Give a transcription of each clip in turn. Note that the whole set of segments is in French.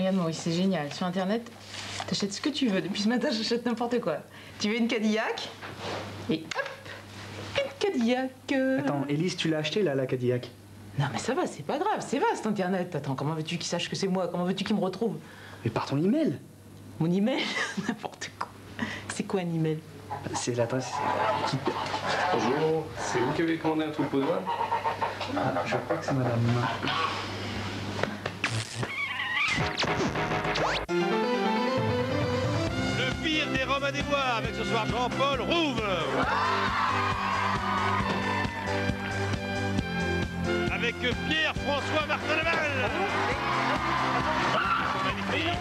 Regarde Maurice, c'est génial. Sur Internet, t'achètes ce que tu veux. Depuis ce matin, j'achète n'importe quoi. Tu veux une Cadillac? Et hop, une Cadillac. Attends, Élise, tu l'as acheté là, la Cadillac? Non mais ça va, c'est pas grave, c'est vaste Internet. Attends, comment veux-tu qu'il sache que c'est moi? Comment veux-tu qu'il me retrouve? Mais par ton email. Mon email? N'importe quoi. C'est quoi un email? C'est l'adresse. Bonjour, c'est vous qui avez commandé un truc au doigt? Ah, je crois que c'est madame. Le pire des Robins des Bois avec ce soir Jean-Paul Rouve. Avec Pierre-François Martin-Laval. Magnifique.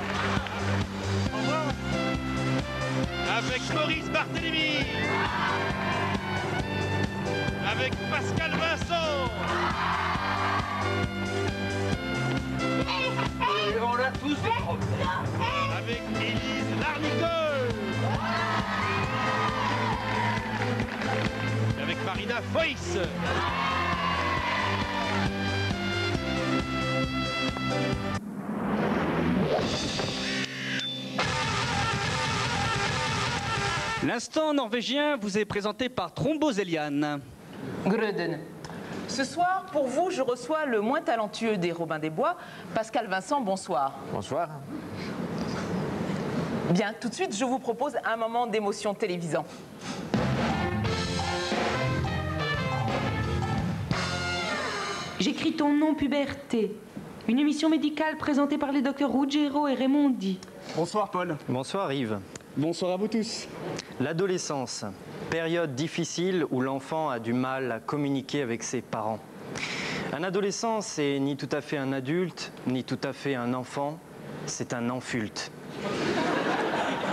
Avec Maurice Barthélémy. Avec Pascal Vincent. Et on a tous des problèmes. Avec Élise Larnicole. Et avec Marina Foïs. L'instant norvégien vous est présenté par Trombozelian. Gröden. Ce soir, pour vous, je reçois le moins talentueux des Robins des Bois, Pascal Vincent, bonsoir. Bonsoir. Bien, tout de suite, je vous propose un moment d'émotion télévisant. J'écris ton nom, puberté. Une émission médicale présentée par les docteurs Ruggiero et Raimondi. Bonsoir Paul. Bonsoir Yves. Bonsoir à vous tous. L'adolescence, période difficile où l'enfant a du mal à communiquer avec ses parents. Un adolescent, c'est ni tout à fait un adulte, ni tout à fait un enfant, c'est un enfulte.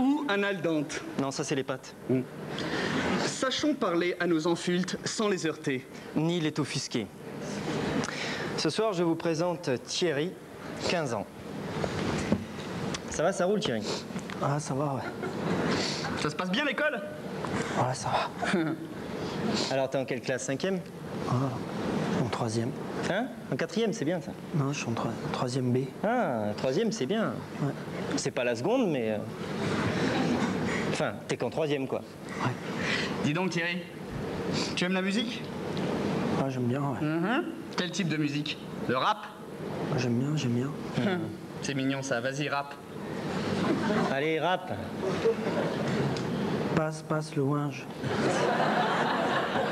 Ou un aldante. Non, ça c'est les pattes. Sachons parler à nos enfultes sans les heurter. Ni les offusquer. Ce soir, je vous présente Thierry, 15 ans. Ça va, ça roule Thierry? Ah, ça va, ouais. Ça se passe bien l'école? Ouais, ça va. Alors, t'es en quelle classe? 5e? Ah, en 3e. Hein? En 4e, c'est bien ça? Non, je suis en 3e B. Ah, 3e, c'est bien. Ouais. C'est pas la seconde, mais... Enfin, t'es qu'en 3e, quoi. Ouais. Dis donc Thierry, tu aimes la musique? Ah, j'aime bien, ouais. Quel type de musique? Le rap? Ah, j'aime bien, j'aime bien. C'est mignon ça, vas-y rap. Allez, rap. Passe le ouinge.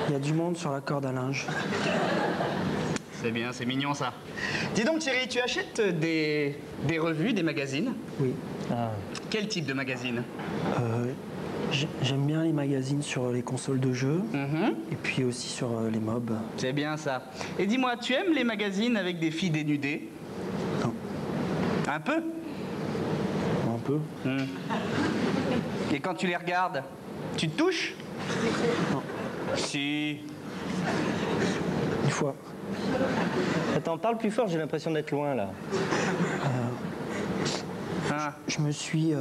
Il y a du monde sur la corde à linge. C'est bien, c'est mignon ça. Dis donc Thierry, tu achètes des revues, des magazines? Oui. Ah. Quel type de magazine? J'aime bien les magazines sur les consoles de jeux et puis aussi sur les mobs. C'est bien ça. Et dis-moi, tu aimes les magazines avec des filles dénudées? Non. Un peu? Un peu. Et quand tu les regardes, tu te touches? Non. Si. Une fois. Attends, parle plus fort, j'ai l'impression d'être loin, là. Je me suis,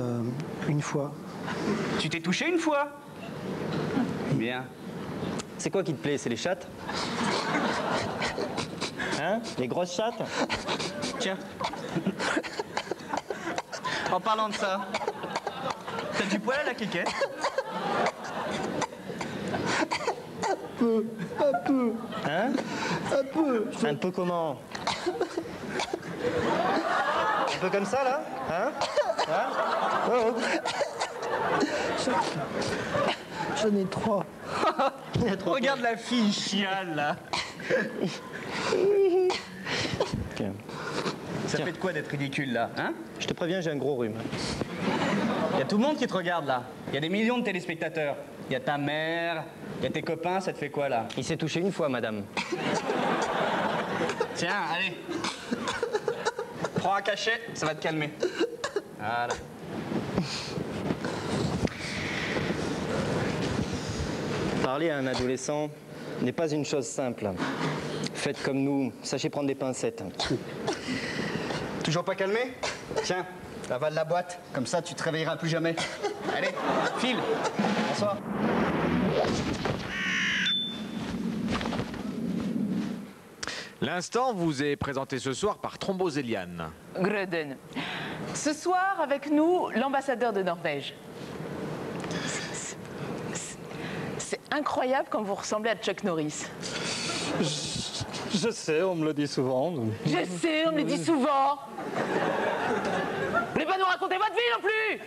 une fois... Tu t'es touché une fois? Bien. C'est quoi qui te plaît? C'est les chattes? Hein? Les grosses chattes? Tiens. En parlant de ça, t'as du poil à la quéquette? Un peu. Hein? Un peu. Un peu comment? Un peu comme ça, là? Hein? Hein? J'en ai 3. Regarde la fille chiale, là. Okay. Ça fait de quoi d'être ridicule, là, hein? Je te préviens, j'ai un gros rhume. Il y a tout le monde qui te regarde, là. Il y a des millions de téléspectateurs. Il y a ta mère, il y a tes copains, ça te fait quoi, là? Il s'est touché une fois, madame. Tiens, allez. Prends un cachet, ça va te calmer. Voilà. Parler à un adolescent n'est pas une chose simple. Faites comme nous, sachez prendre des pincettes. Toujours pas calmé? Tiens, avale la boîte, comme ça tu te réveilleras plus jamais. Allez, file. Bonsoir. L'instant vous est présenté ce soir par Trombozelian. Gröden. Ce soir, avec nous, l'ambassadeur de Norvège. C'est incroyable quand vous ressemblez à Chuck Norris. Je sais, on me le dit souvent. Je sais, on me le dit souvent. Vous voulez pas nous raconter votre vie non plus?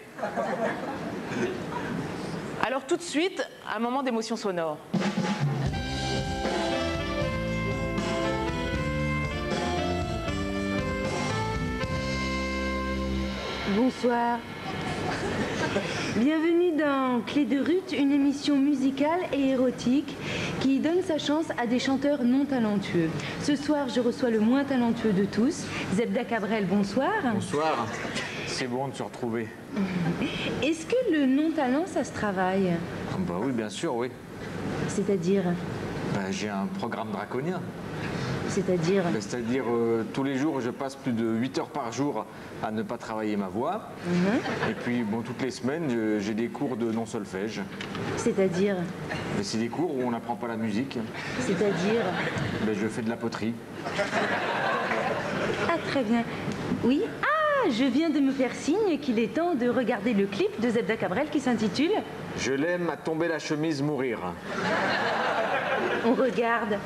Alors tout de suite, un moment d'émotion sonore. Bonsoir. Bienvenue dans Clé de Ruth, une émission musicale et érotique qui donne sa chance à des chanteurs non talentueux. Ce soir, je reçois le moins talentueux de tous, Zebda Cabrel, bonsoir. Bonsoir. C'est bon de se retrouver. Est-ce que le non-talent, ça se travaille? Bah oui, bien sûr, oui. C'est-à-dire? Bah, j'ai un programme draconien. C'est-à-dire? Bah, c'est-à-dire, tous les jours, je passe plus de 8 heures par jour à ne pas travailler ma voix. Et puis, bon, toutes les semaines, j'ai des cours de non-solfège. C'est-à-dire? Bah, c'est des cours où on n'apprend pas la musique. C'est-à-dire? Bah, je fais de la poterie. Ah, très bien. Oui? Ah, je viens de me faire signe qu'il est temps de regarder le clip de Zebda Cabrel qui s'intitule « Je l'aime à tomber la chemise mourir ». On regarde.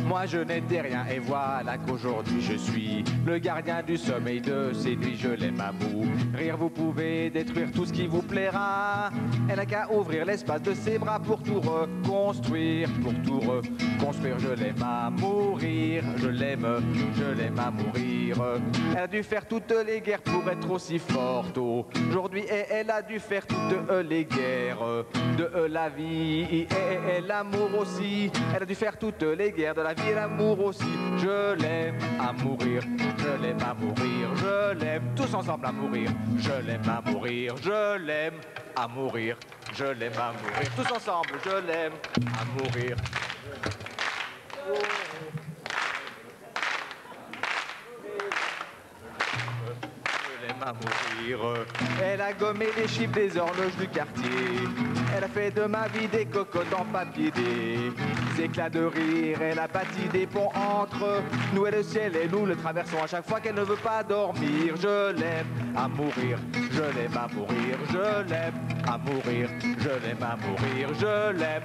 Moi je n'étais rien et voilà qu'aujourd'hui je suis le gardien du sommeil de ces nuits. Je l'aime à mourir, vous pouvez détruire tout ce qui vous plaira. Elle n'a qu'à ouvrir l'espace de ses bras pour tout reconstruire, Je l'aime à mourir, je l'aime à mourir. Elle a dû faire toutes les guerres pour être aussi forte aujourd'hui, et elle a dû faire toutes les guerres de la vie et l'amour aussi. Elle a dû faire toutes les guerres de la vie et l'amour aussi. Je l'aime à mourir, je l'aime à mourir, je l'aime tous ensemble à mourir. Je l'aime à mourir, je l'aime à mourir, je l'aime à mourir tous ensemble. Je l'aime à mourir. À mourir. Elle a gommé les chiffres des horloges du quartier. Elle a fait de ma vie des cocottes en papier, des éclats de rire. Elle a bâti des ponts entre nous et le ciel, et nous le traversons à chaque fois qu'elle ne veut pas dormir. Je l'aime à mourir, je l'aime à mourir, je l'aime à mourir, je l'aime à mourir, je l'aime.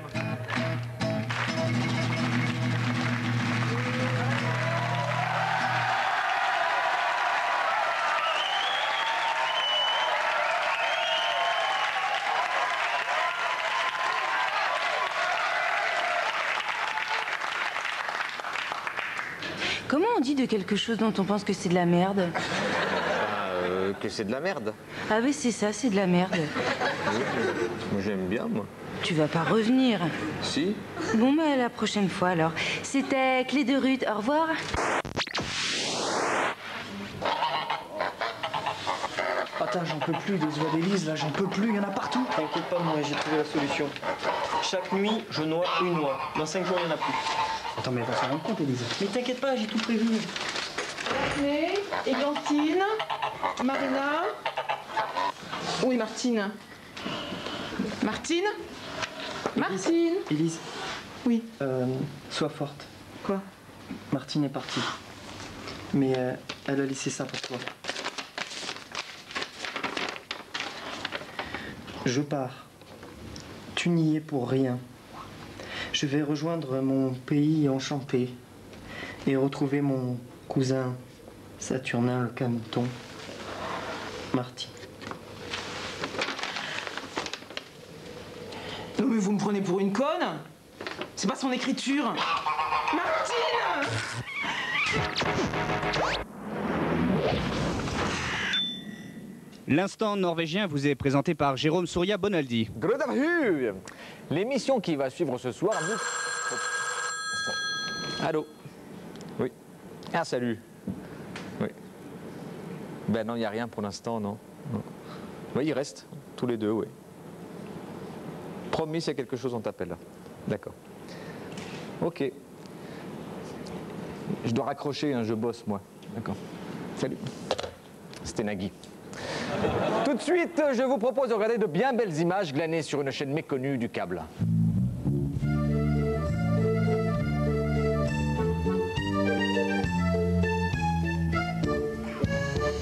Comment on dit de quelque chose dont on pense que c'est de la merde? Que c'est de la merde. Ah oui, c'est ça, c'est de la merde. Moi j'aime bien, moi. Tu vas pas revenir? Si. Bon, bah la prochaine fois alors. C'était Clé de Ruth, au revoir. Attends, j'en peux plus des oies d'Élise, là, j'en peux plus, il y en a partout. T'inquiète pas, moi, j'ai trouvé la solution. Chaque nuit, je noie une oie. Dans 5 jours, il n'y en a plus. Attends, mais elle va s'en rendre compte, Élise. Mais t'inquiète pas, j'ai tout prévu. Daphné, Églantine, Marina. Oui, Martine. Martine? Martine? Élise. Oui. Sois forte. Quoi? Martine est partie. Mais elle a laissé ça pour toi. Je pars. Tu n'y es pour rien. Je vais rejoindre mon pays enchanté et retrouver mon cousin Saturnin le Camoton, Marty. Non mais vous me prenez pour une conne? C'est pas son écriture. Martine! L'instant norvégien vous est présenté par Jérôme Souria Bonaldi. Grødavu. L'émission qui va suivre ce soir nous... Allô? Oui. Ah, salut. Oui. Ben non, il n'y a rien pour l'instant, non. Oui, il reste, tous les deux, oui. Promis, s'il y a quelque chose, on t'appelle là. D'accord. Ok. Je dois raccrocher, hein, je bosse, moi. D'accord. Salut. C'était Nagui. Tout de suite, je vous propose de regarder de bien belles images glanées sur une chaîne méconnue du câble.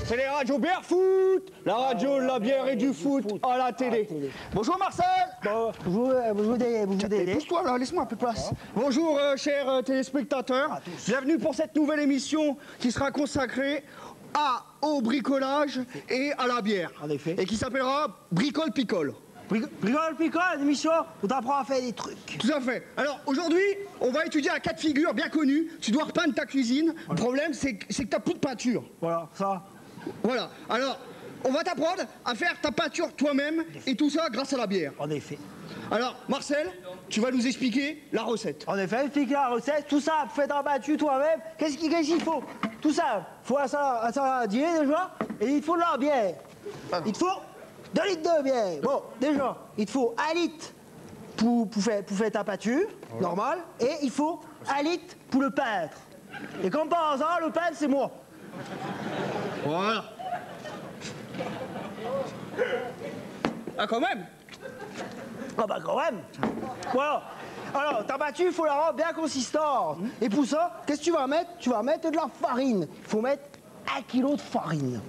C'est les radios Barefoot, la radio de la bière et du foot à la télé. Bonjour Marcel. Bonjour Dédé. Pousse-toi là, laisse-moi un peu de place. Bonjour chers téléspectateurs. Bienvenue pour cette nouvelle émission qui sera consacrée au bricolage et à la bière. En effet. Et qui s'appellera Bricole Picole. Bricole Picole, l'émission où t'apprends à faire des trucs. Tout à fait. Alors aujourd'hui, on va étudier un cas de figure bien connu. Tu dois repeindre ta cuisine. Le problème, c'est que t'as plus de peinture. Voilà, ça. Voilà. Alors, on va t'apprendre à faire ta peinture toi-même et tout ça grâce à la bière. En effet. Alors, Marcel, tu vas nous expliquer la recette. En effet, expliquer la recette, tout ça, fais ta battue toi-même. Qu'est-ce qu'il faut? Tout ça, il faut un saladier déjà, et il faut de la bière. Il te faut 2 litres de bière. Bon, déjà, il te faut 1 litre pour faire ta peinture, normale, et il faut 1 litre pour le peintre. Et comme par hasard, le peintre, c'est moi. Voilà. Ah, quand même. Ah bah quand même. Voilà. Alors, ta battue, il faut la rendre bien consistante. Et pour ça, qu'est-ce que tu vas mettre? Tu vas mettre de la farine. Il faut mettre 1 kilo de farine.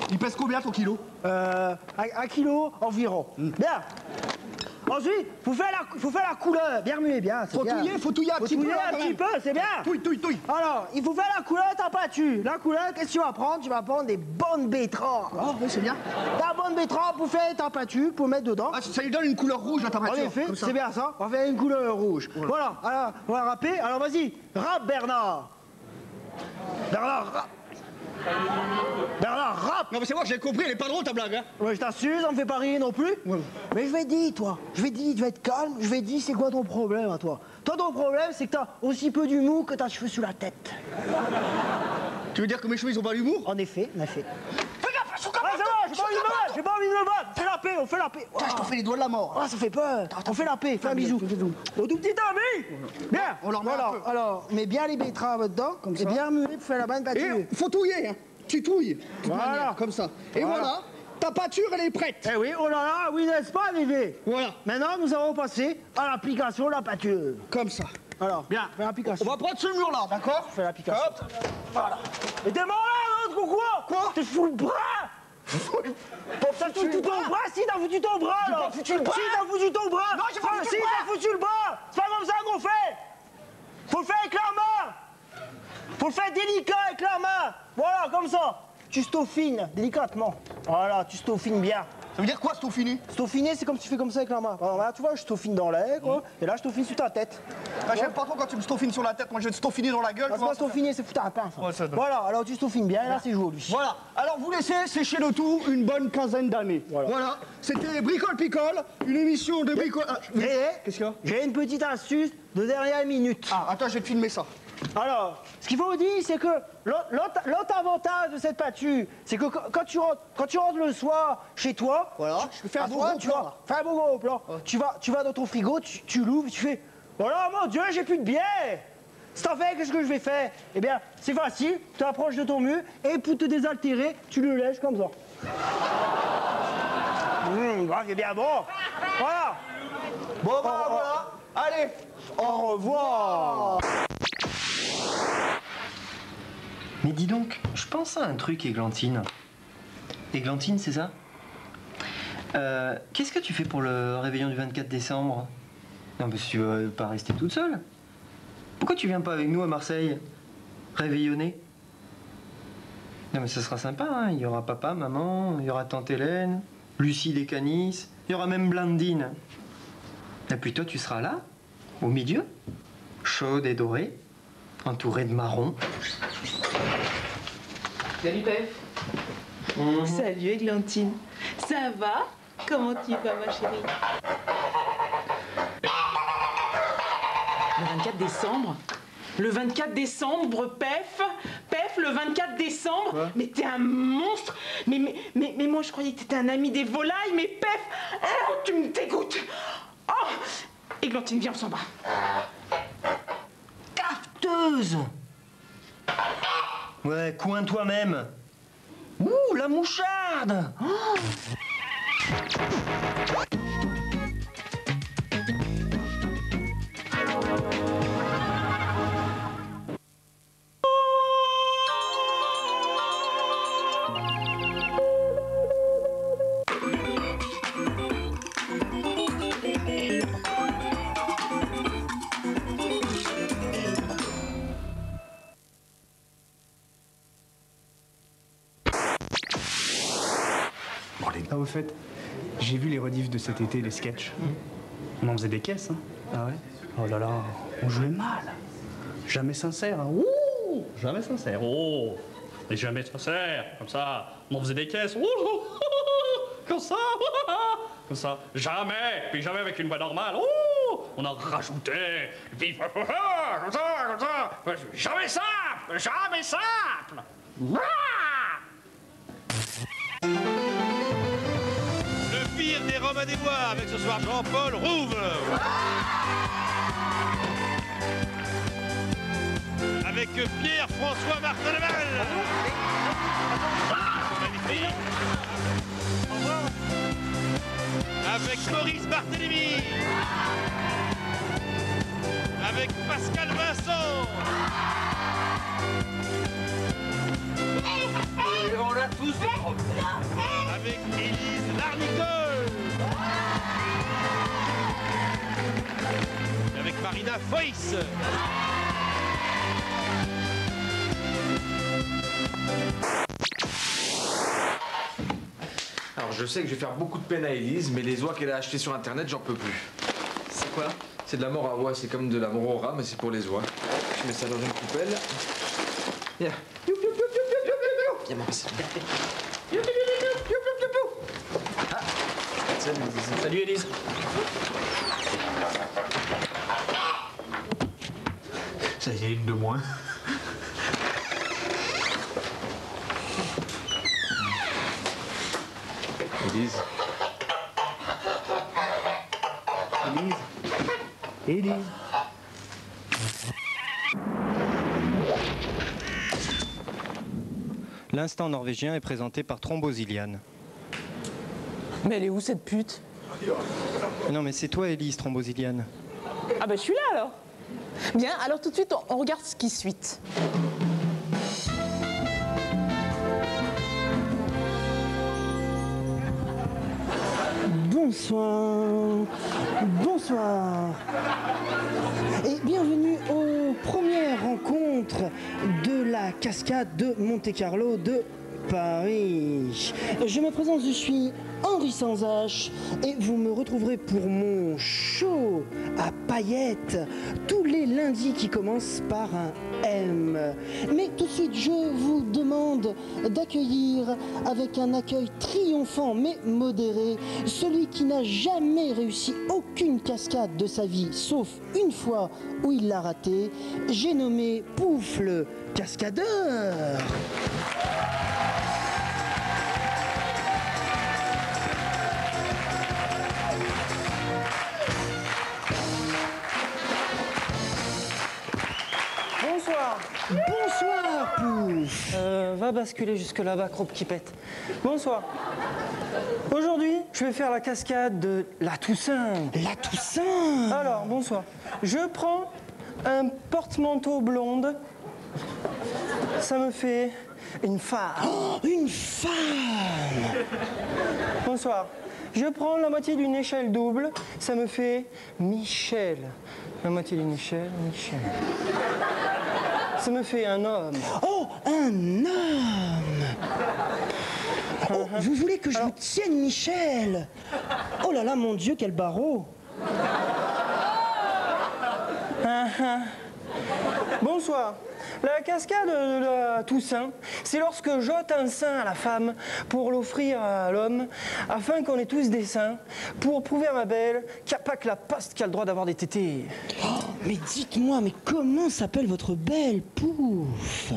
Il pèse combien ton kilo? 1 kilo environ. Bien. Ensuite, faut faire la couleur, bien remuer bien. Faut touiller un petit peu. Un petit peu, c'est bien. Touille. Alors, il faut faire la couleur de ta pâture. La couleur, qu'est-ce que tu vas prendre? Tu vas prendre des bonnes betteraves. Oh, oui, c'est bien. Ta bonne betterave pour faire ta pâture, pour mettre dedans. Ah, ça lui donne une couleur rouge à ta pâture. En effet, c'est bien ça. On va faire une couleur rouge. Voilà. Alors, on va râper. Alors, vas-y, râpe Bernard. Bernard, râpe. Non, mais c'est moi, j'ai compris, elle est pas drôle ta blague, hein. Ouais, je t'assure, ça me fait pas rire non plus. Ouais. Mais je vais te dire, toi, tu vas être calme, je vais te dire, c'est quoi ton problème à toi? Toi, ton problème, c'est que t'as aussi peu d'humour que t'as cheveux sur la tête. Tu veux dire que mes cheveux, ils ont pas d'humour? En effet. Fais gaffe, c'est bon, j'ai pas envie de me battre. Fais la paix, on fait la paix. Putain, je t'en fais les doigts de la mort. Ah, ça fait peur. On fait la paix, fais un bisou. Au tout petit ami. Bien. On leur met un peu. Alors, mets bien les betteraves dedans, comme et bien remuer pour faire la bonne pâture. Et faut touiller, hein. Tu touilles. Voilà. Comme ça. Et voilà, ta pâture, elle est prête. Eh oui, oh là là, oui, n'est-ce pas, Vivé? Voilà. Maintenant, nous allons passer à l'application de la pâture. Comme ça. Alors, bien, fais l'application. On va prendre ce mur-là, d'accord? Fais l'application. Hop. Voilà. Mais t'es mort là, l'autre, ou quoi? Quoi? T'es fous le bras? T'as foutu ton bras? Si, t'as foutu ton bras, là. J'ai pas foutu le bras. Si, t'as foutu ton bras. Non, j'ai pas foutu Si, le bras. t'as foutu le bras. C'est pas comme ça qu'on fait. Faut le faire avec la main. Faut le faire délicat avec la main. Voilà, comme ça. Tu stauffines délicatement. Voilà, tu stauffines bien. Ça veut dire quoi, stauffiner? Stauffiner, c'est comme tu fais comme ça avec la main. Alors là, tu vois, je staufine dans l'air, quoi. Et là, je staufine sur ta tête. Ah, j'aime pas trop quand tu me stauffines sur la tête. Moi, je vais te staufiner dans la gueule. Ah, c'est pas staufiner, c'est foutre un pain, ça. Ouais, ça doit. Voilà, alors tu stauffines bien, et là, c'est joli. Voilà. Alors, vous laissez sécher le tout une bonne quinzaine d'années. Voilà. C'était Bricole Picole, une émission de bricole. Ah, oui. Qu'est-ce qu'il y a? J'ai une petite astuce de dernière minute. Ah, attends, je vais te filmer ça. Alors, ce qu'il faut dire, c'est que l'autre avantage de cette pâture, c'est que quand tu rentres le soir chez toi, Voilà, je fais un beau toi, gros tu plan, vois, là. fais un beau gros plan. Tu vas dans ton frigo, tu l'ouvres, tu fais, voilà, mon Dieu, j'ai plus de bière. Si t'en fais, qu'est-ce que je vais faire? Eh bien, c'est facile, tu approches de ton mur et pour te désaltérer, tu le lèches comme ça. C'est bien bon. Voilà. Bon, bah, voilà. Allez, au revoir. Mais dis donc, je pense à un truc, Églantine. Églantine, c'est ça? Qu'est-ce que tu fais pour le réveillon du 24 décembre? Non, parce que tu vas pas rester toute seule. Pourquoi tu viens pas avec nous à Marseille? Réveillonner? Non, mais ça sera sympa, hein. Il y aura papa, maman, il y aura tante Hélène, Lucie des Canis, il y aura même Blandine. Et puis toi, tu seras là, au milieu, chaude et dorée, entourée de marron. Salut Pef. Salut Églantine. Ça va? Comment tu vas ma chérie? Le 24 décembre? Le 24 décembre, Pef? Pef, le 24 décembre? Quoi? Mais t'es un monstre! Mais moi je croyais que t'étais un ami des volailles, mais Pef! Oh, tu me dégoûtes! Oh! Églantine, viens, on s'en va. Cafeteuse! Ouais, coin toi-même. Ouh, la moucharde! Regarde. Oh. Ah, au fait, j'ai vu les rediffs de cet été, les sketchs. On en faisait des caisses, hein. Ah ouais? Oh là là, on jouait mal. Jamais sincère, hein. Ouh, jamais sincère. Oh, et jamais sincère, comme ça. On en faisait des caisses. Ouh, comme ça, comme ça. Jamais, puis jamais avec une voix normale. Ouh, on en rajoutait. Puis, comme ça. Jamais simple, jamais simple. Le pire des Romains des Bois avec ce soir Jean-Paul Rouve. Avec Pierre-François Martin-Leval. Magnifique. Avec Maurice Barthélémy. Avec Pascal Vincent. Et on a tous des problèmes. Avec Élise Larnicole. Et avec Marina Foïs. Alors je sais que je vais faire beaucoup de peine à Élise, mais les oies qu'elle a achetées sur internet, j'en peux plus. C'est quoi? C'est de la mort à oie, c'est comme de la mort au rat, mais c'est pour les oies. Je mets ça dans une coupelle. Viens. Viens, mon fils. Ah. Salut Élise. Ça y est, une de moins. Élise. Élise. Élise. L'instant norvégien est présenté par Thrombosiliane. Mais elle est où cette pute? Non mais c'est toi Élise, Thrombosiliane. Ah bah je suis là alors. Bien, alors tout de suite on regarde ce qui suit. Bonsoir, bonsoir et bienvenue aux premières rencontres de la cascade de Monte-Carlo de Paris. Je me présente, je suis Henri Sans-H et vous me retrouverez pour mon show à paillettes tous les lundis qui commencent par un M. Mais tout de suite, je vous demande d'accueillir avec un accueil triomphant mais modéré celui qui n'a jamais réussi aucune cascade de sa vie, sauf une fois où il l'a raté. J'ai nommé Pouf le cascadeur. Bonsoir. Bonsoir, Pouf. Va basculer jusque là-bas, crope qui pète. Bonsoir. Aujourd'hui, je vais faire la cascade de la Toussaint. La Toussaint. Alors, bonsoir. Je prends un porte-manteau blonde. Ça me fait une femme. Oh, une femme. Bonsoir. Je prends la moitié d'une échelle double. Ça me fait Michel. La moitié d'une échelle, Michel. Ça me fait un homme. Oh, un homme. Oh, vous voulez que je vous tienne, Michel? Oh là là, mon Dieu, quel barreau. Bonsoir. La cascade de la Toussaint, c'est lorsque j'ôte un sein à la femme pour l'offrir à l'homme, afin qu'on ait tous des seins, pour prouver à ma belle qu'il n'y a pas que la poste qui a le droit d'avoir des tétés. Oh, mais dites-moi, mais comment s'appelle votre belle, Pouf?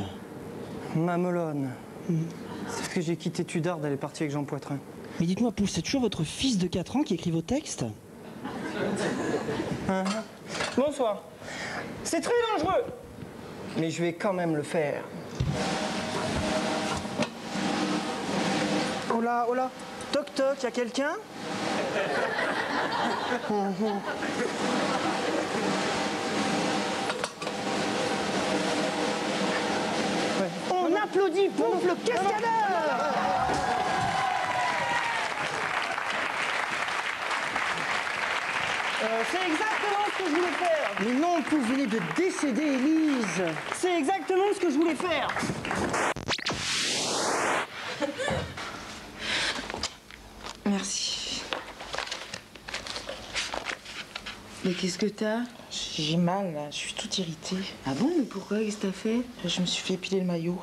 Mamelonne. C'est parce que j'ai quitté Tudor d'aller partir avec Jean Poitrin. Mais dites-moi, Pouf, c'est toujours votre fils de 4 ans qui écrit vos textes? Bonsoir. C'est très dangereux, mais je vais quand même le faire. Oh là, oh là. Toc toc, y a quelqu'un? On applaudit pour le cascadeur. C'est exactement ce que je voulais faire. Mais non, vous venez de décéder, Élise. C'est exactement ce que je voulais faire. Merci. Mais qu'est-ce que t'as? J'ai mal, là. Je suis toute irritée. Ah bon, mais pourquoi? Qu'est-ce que t'as fait? Je me suis fait épiler le maillot.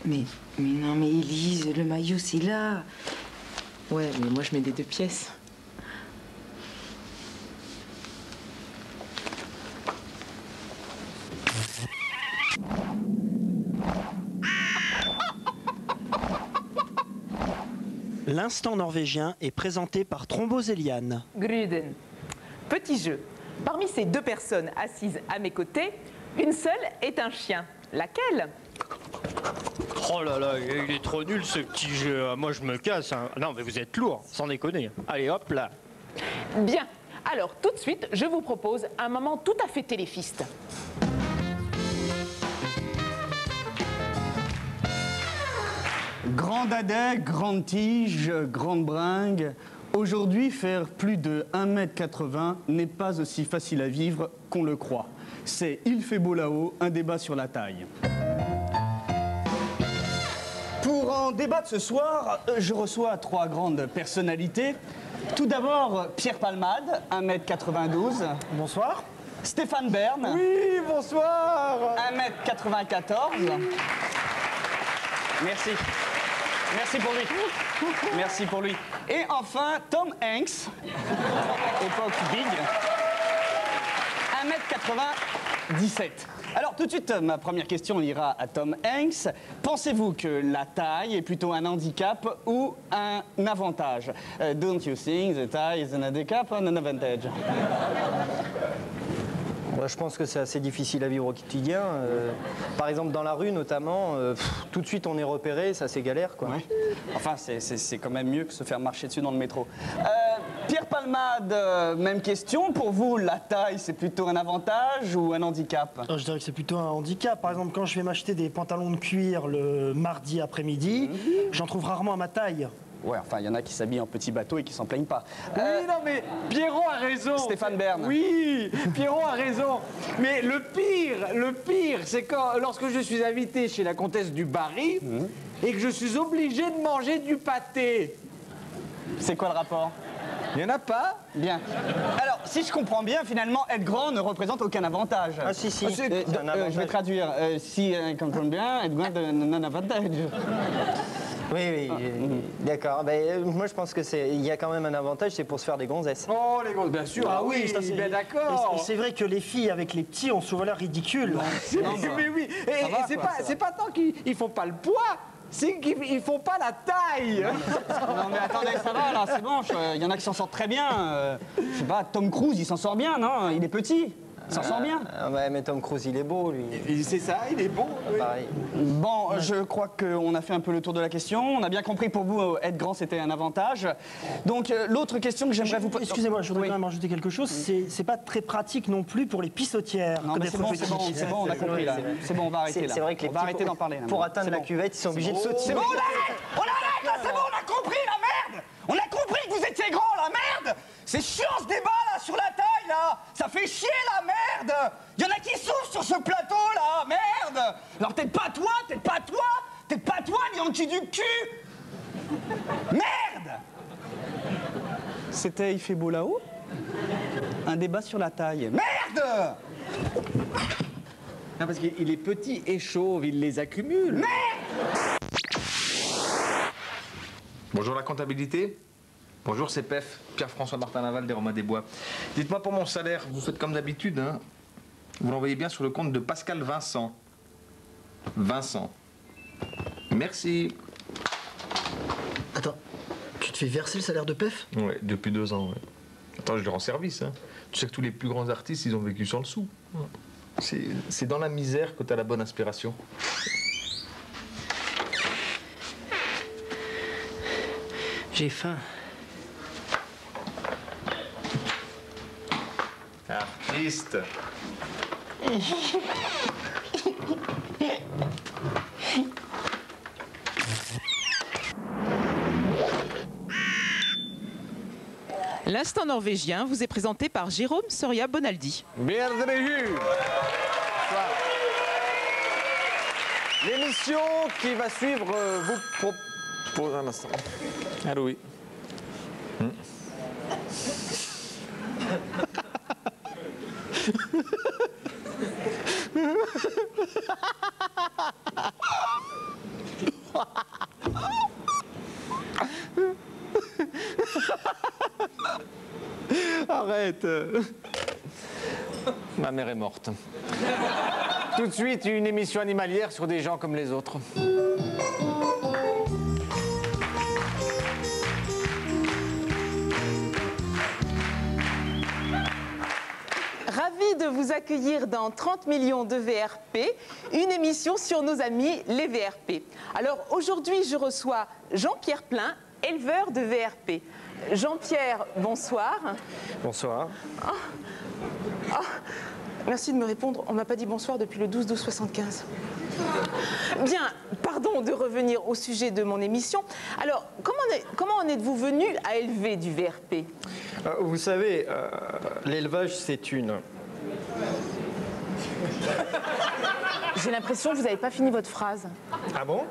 Mais non, mais Élise, le maillot, c'est là. Ouais, mais moi, je mets des 2 pièces. L'instant norvégien est présenté par Trombose Eliane. Gruden. Petit jeu. Parmi ces 2 personnes assises à mes côtés, une seule est un chien. Laquelle? Oh là là, il est trop nul ce petit jeu. Moi je me casse. Hein. Non mais vous êtes lourd, sans déconner. Allez hop là. Bien. Alors tout de suite, je vous propose un moment tout à fait téléfiste. Grand dadais, grande tige, grande bringue. Aujourd'hui, faire plus de 1,80 m n'est pas aussi facile à vivre qu'on le croit. C'est Il fait beau là-haut, un débat sur la taille. Pour en débattre ce soir, je reçois 3 grandes personnalités. Tout d'abord, Pierre Palmade, 1,92 m. Bonsoir. Stéphane Bern. Oui, bonsoir. 1,94 m. Merci. Merci pour lui. Merci pour lui. Et enfin, Tom Hanks, époque big, 1,97 m. Alors tout de suite, ma première question ira à Tom Hanks. Pensez-vous que la taille est plutôt un handicap ou un avantage? Don't you think the tie is an handicap or an advantage? Je pense que c'est assez difficile à vivre au quotidien. Par exemple, dans la rue, notamment, tout de suite, on est repéré, ça c'est galère, quoi. Ouais. Enfin, c'est quand même mieux que se faire marcher dessus dans le métro. Pierre Palmade, même question. Pour vous, la taille, c'est plutôt un avantage ou un handicap? Je dirais que c'est plutôt un handicap. Par exemple, quand je vais m'acheter des pantalons de cuir le mardi après-midi, j'en trouve rarement à ma taille. Ouais, enfin, il y en a qui s'habillent en petit bateau et qui s'en plaignent pas. Oui, non, mais Pierrot a raison. Stéphane Bern. Oui, Pierrot a raison. Mais le pire, c'est quand, lorsque je suis invité chez la comtesse du Barry et que je suis obligé de manger du pâté. C'est quoi le rapport? Il n'y en a pas? Bien. Alors, si je comprends bien, finalement, être grand ne représente aucun avantage. Ah si, si. Je vais traduire. Si je comprends bien, être grand n'a un avantage. Oui, d'accord. Moi, je pense que il y a quand même un avantage, c'est pour se faire des gonzesses. Oh, les gonzesses, bien sûr. Ah oui, ça c'est bien d'accord. C'est vrai que les filles avec les petits ont souvent l'air ridicules. Mais oui, et c'est pas tant qu'ils font pas le poids, c'est qu'ils font pas la taille. Non mais attendez, ça va là, c'est bon. Il y en a qui s'en sortent très bien. Je sais pas, Tom Cruise, il s'en sort bien, non? Il est petit. Il s'en sort bien. Ouais, mais Tom Cruise, il est beau, lui. C'est ça, il est beau. Oui. Pareil. Bon, je crois qu'on a fait un peu le tour de la question. On a bien compris pour vous, être grand, c'était un avantage. Donc, l'autre question que j'aimerais vous poser... Excusez-moi, je voudrais quand même rajouter quelque chose. C'est pas très pratique non plus pour les pissotières. Non, mais c'est bon, on a compris là. C'est bon, on va arrêter là. C'est vrai que on va arrêter d'en parler. Pour atteindre la cuvette, ils sont obligés de sauter. C'est bon, on arrête là, c'est bon, on a compris la merde. On a compris que vous étiez grand, la merde. C'est chiant ce débat là, sur la taille là. Ça fait chier la merde. Il y en a qui souffrent sur ce plateau là, merde. Alors peut-être pas toi, ni en dessous du cul. Merde. C'était Il fait beau là-haut, un débat sur la taille. Merde. Non, parce qu'il est petit et chauve, il les accumule. Merde. Bonjour la comptabilité. Bonjour, c'est PEF, Pierre-François Martin Laval des Romains des Bois. Dites-moi pour mon salaire, vous faites comme d'habitude, hein? Vous l'envoyez bien sur le compte de Pascal Vincent. Vincent. Merci. Attends, tu te fais verser le salaire de PEF? Ouais, depuis 2 ans, ouais. Attends, je leur rends service, hein. Tu sais que tous les plus grands artistes, ils ont vécu sans le sou. C'est dans la misère que t'as la bonne inspiration. J'ai faim. Artiste. L'instant norvégien vous est présenté par Jérôme Soria Bonaldi. Bienvenue. L'émission qui va suivre vous propose un instant. Allô, oui. Arrête. Ma mère est morte. Tout de suite, une émission animalière sur des gens comme les autres. Ravi de vous accueillir dans 30 millions de VRP, une émission sur nos amis les VRP. Alors aujourd'hui, je reçois Jean-Pierre Plein, éleveur de VRP. Jean-Pierre, bonsoir. Bonsoir. Merci de me répondre. On ne m'a pas dit bonsoir depuis le 12-12-75. Bien, pardon de revenir au sujet de mon émission. Alors, comment en êtes-vous venu à élever du VRP? Vous savez, l'élevage, c'est une... J'ai l'impression que vous n'avez pas fini votre phrase. Ah bon?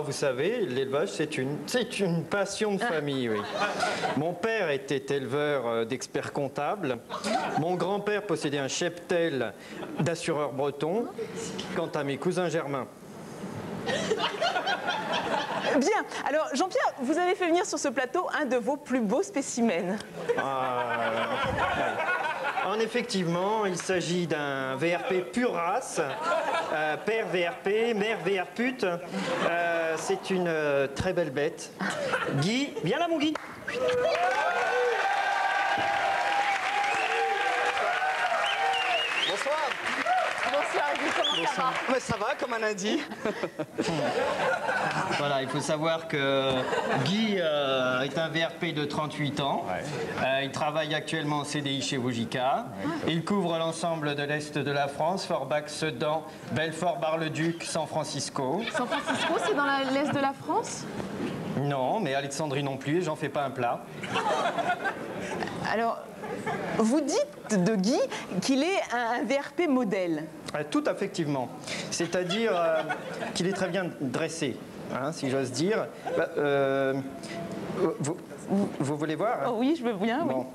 Vous savez, l'élevage, c'est une passion de famille, oui. Mon père était éleveur d'experts comptables. Mon grand-père possédait un cheptel d'assureurs bretons. Quant à mes cousins germains. Bien, alors Jean-Pierre, vous avez fait venir sur ce plateau un de vos plus beaux spécimens. Effectivement, il s'agit d'un VRP pure race, père VRP, mère VRPute. C'est une très belle bête. Guy, viens là mon Guy. Bonsoir. Bonsoir Guy, comment ça va? Mais ça va comme un lundi. Voilà, il faut savoir que Guy est un VRP de 38 ans. Il travaille actuellement en CDI chez Wojika. Il couvre l'ensemble de l'Est de la France, Forbach, Sedan, Belfort, Bar-le-Duc, San Francisco. San Francisco, c'est dans l'Est de la France? Non, mais Alexandrie non plus, j'en fais pas un plat. Alors, vous dites de Guy qu'il est un VRP modèle. Tout effectivement. C'est-à-dire qu'il est très bien dressé, hein, si j'ose dire. Vous voulez voir? Oh oui, je veux bien. Bon.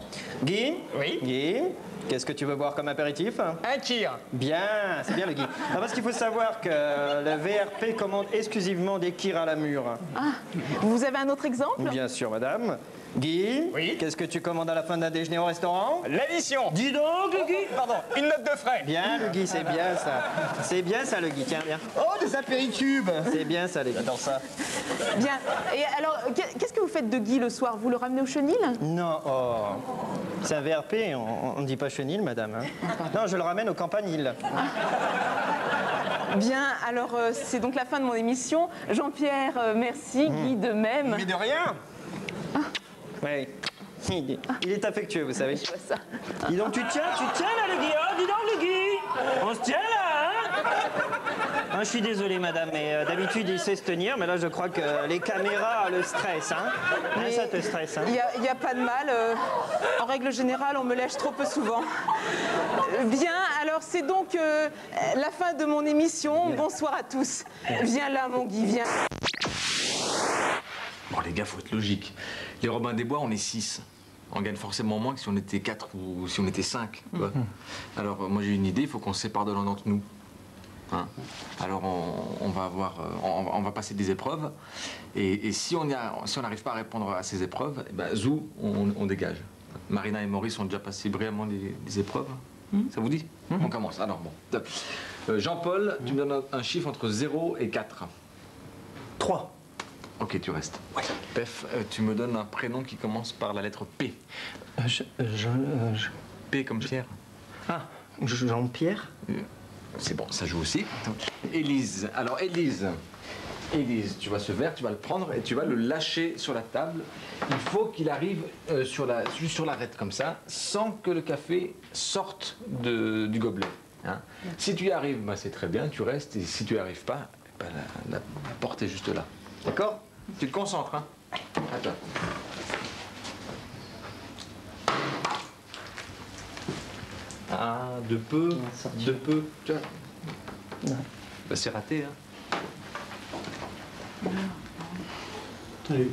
Oui. Guy? Oui. Guy, qu'est-ce que tu veux boire comme apéritif? Un kir. Bien, c'est bien le Guy. Parce qu'il faut savoir que le VRP commande exclusivement des kirs à la mûre. Ah, vous avez un autre exemple? Bien sûr, madame. Guy, oui. Qu'est-ce que tu commandes à la fin d'un déjeuner au restaurant? L'addition. Dis donc, le Guy. Pardon, une note de frais. Bien, le Guy, c'est bien ça. C'est bien ça, le Guy. Tiens, bien. Oh, des apéricubes. C'est bien ça, les Guy. J'adore ça. Bien. Et alors, qu'est-ce que vous faites de Guy le soir? Vous le ramenez au chenil? Non, c'est un VRP, on ne dit pas chenil, madame. Hein. Non, je le ramène au campanile. Bien, alors c'est donc la fin de mon émission. Jean-Pierre, merci. Guy, de même. Mais de rien. Oui. Il est affectueux, vous savez. Je vois ça. Dis donc, tu tiens là, le Guy. Oh, dis donc, le Guy. On se tient là, hein. Je suis désolé, madame, mais d'habitude, il sait se tenir, mais là, je crois que les caméras le stressent, hein. Mais ça te stresse, hein. Il n'y a pas de mal. En règle générale, on me lèche trop peu souvent. Bien, alors c'est donc la fin de mon émission. Bonsoir à tous. Viens là, mon Guy, viens. Bon, les gars, faut être logique. Les Robins des Bois, on est 6. On gagne forcément moins que si on était 4 ou si on était 5. Tu vois. Alors, moi, j'ai une idée, il faut qu'on se sépare de l'un d'entre nous. Hein? Alors, on va passer des épreuves. Et si on n'arrive pas à répondre à ces épreuves, eh ben, Zou, on dégage. Marina et Maurice ont déjà passé brillamment des épreuves. Ça vous dit? On commence. Alors, bon. Jean-Paul, tu me donnes un chiffre entre 0 et 4. 3. Ok, tu restes. Ouais. Pef, tu me donnes un prénom qui commence par la lettre P. P comme Pierre. Ah, Jean-Pierre. C'est bon, ça joue aussi. Élise. Alors, Élise, Tu vois ce verre, tu vas le prendre et tu vas le lâcher sur la table. Il faut qu'il arrive juste sur l'arête comme ça, sans que le café sorte du gobelet. Hein. Si tu y arrives, ben, c'est très bien, tu restes. Et si tu n'y arrives pas, ben, la porte est juste là. D'accord? Tu te concentres. Hein. Attends. Ah, de peu. Tu vois. Ben, c'est raté. Hein. Salut.